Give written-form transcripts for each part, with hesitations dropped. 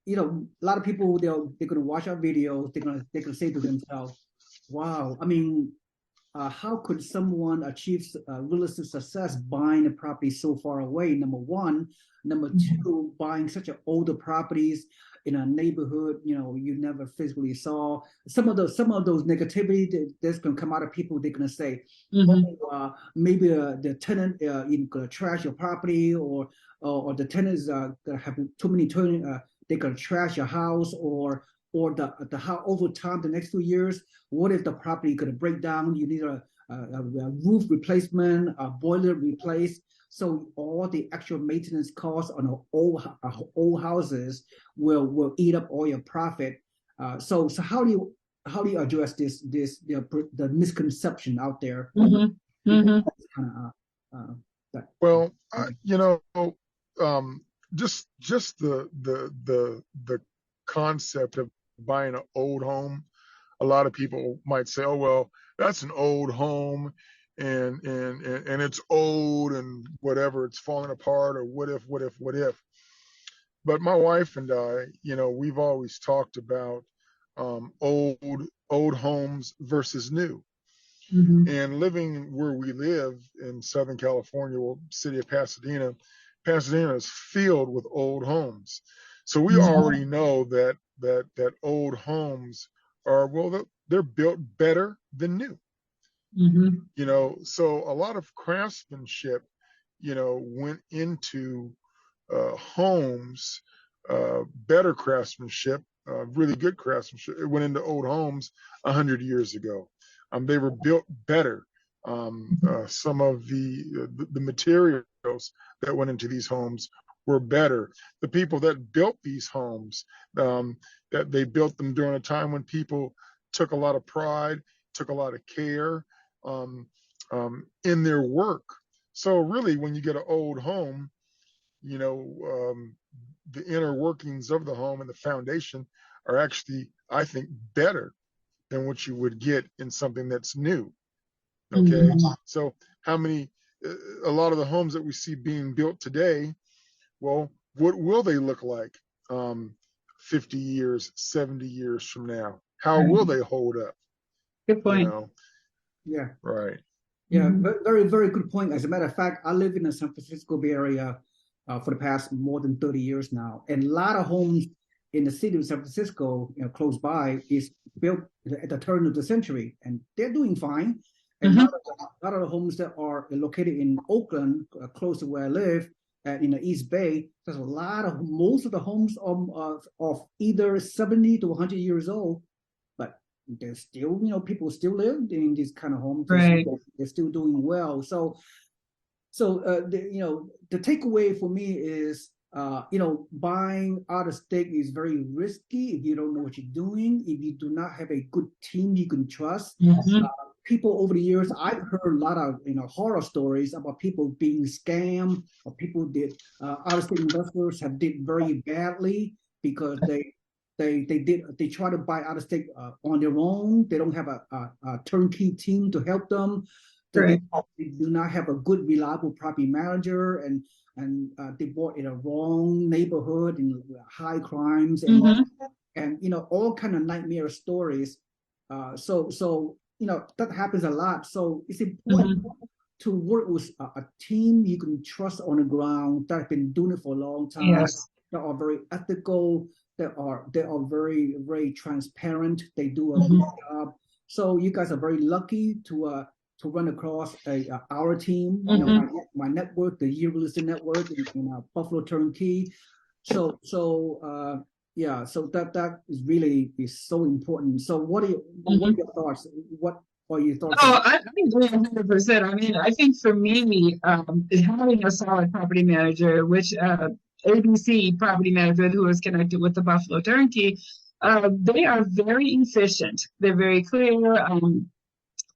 a lot of people they're gonna watch our videos. They're gonna say to themselves, "Wow, I mean, how could someone achieve real estate success buying a property so far away? Number one, number two, buying such an older properties in a neighborhood you never physically saw. Some of those negativity that's going to come out of people. They're going to say, Mm-hmm. oh, maybe the tenant is going to trash your property, or the tenants going to have too many tenants. They're going to trash your house, or the house over time the next 2 years. What if the property going to break down? You need a roof replacement, a boiler replaced. So all the actual maintenance costs on old houses will eat up all your profit. So how do you address the misconception out there? Mm-hmm. People Mm-hmm. kind of that. Well, um, just the concept of buying an old home. A lot of people might say, "Oh well, that's an old home, and it's old and whatever, it's falling apart, or what if." But my wife and I, we've always talked about old homes versus new. Mm-hmm. And living where we live in Southern California, well, city of Pasadena, Pasadena is filled with old homes. So we already know that old homes are, well, they're built better than new. Mm-hmm. So a lot of craftsmanship, went into homes, better craftsmanship, really good craftsmanship. It went into old homes 100 years ago. They were built better. Some of the materials that went into these homes were better. The people that built these homes, that they built them during a time when people took a lot of pride, took a lot of care in their work. So really, when you get an old home, the inner workings of the home and the foundation are actually, I think, better than what you would get in something that's new. Okay. Mm-hmm. So a lot of the homes that we see being built today, well, what will they look like 50 years, 70 years from now? How will they hold up? Good You point. know, Yeah. right. Yeah, Mm-hmm. very, very good point. As a matter of fact, I live in the San Francisco Bay Area for the past more than 30 years now. And a lot of homes in the city of San Francisco, close by, is built at the turn of the century, and they're doing fine. And Mm-hmm. a lot of the homes that are located in Oakland, close to where I live, in the East Bay, there's most of the homes of either 70 to 100 years old, but there's still, people still live in these kind of homes. Right. They're still doing well. The takeaway for me is, buying out of state is very risky if you don't know what you're doing, if you do not have a good team you can trust. Mm-hmm. People over the years, I've heard a lot of horror stories about people being scammed, or people did out of state investors have did very badly because they try to buy out of state on their own. They don't have a turnkey team to help them. They Right. do not have a good, reliable property manager, and they bought in a wrong neighborhood in high crimes, Mm-hmm. and all kind of nightmare stories. So that happens a lot. So it's important Mm-hmm. to work with a team you can trust on the ground that have been doing it for a long time, Yes. that are very ethical, that are very, very transparent. They do a good Mm-hmm. job. So you guys are very lucky to run across our team, Mm-hmm. my network, the Yee Real Estate Network, in Buffalo Turnkey. Yeah, so that is really is so important. So what are Mm-hmm. your thoughts? What are your thoughts Oh, about? I agree 100%. I mean, I think for me, having a solid property manager, which ABC property manager who is connected with the Buffalo Turnkey, they are very efficient. They're very clear.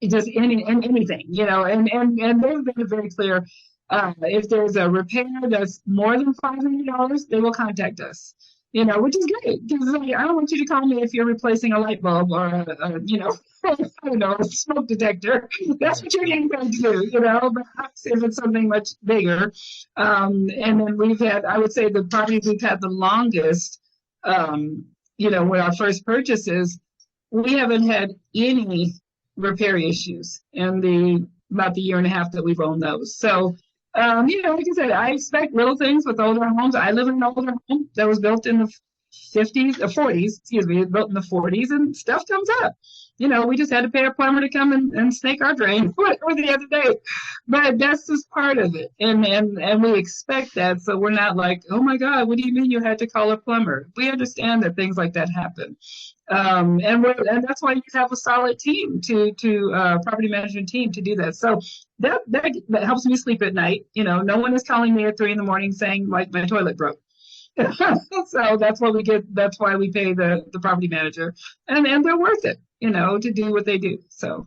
Just anything, and they've been very clear. If there's a repair that's more than $500, they will contact us. Which is great because I don't want you to call me if you're replacing a light bulb or I don't know, a smoke detector. That's what you're getting paid to do, But if it's something much bigger, and then I would say the properties we've had the longest you know, with our first purchases, we haven't had any repair issues in about the year and a half that we've owned those. So, you know, like I said, I expect little things with older homes. I live in an older home that was built in the 50s, 40s, excuse me, built in the 40s, and stuff comes up. You know, we just had to pay a plumber to come and snake our drain or the other day, but that's just part of it, and we expect that, so we're not like, oh my God, what do you mean you had to call a plumber? We understand that things like that happen, and that's why you have a solid team to property management team to do that. So that helps me sleep at night. You know, no one is calling me at 3 a.m. saying like my toilet broke. So that's what we get. That's why we pay the property manager, and they're worth it, you know, to do what they do. So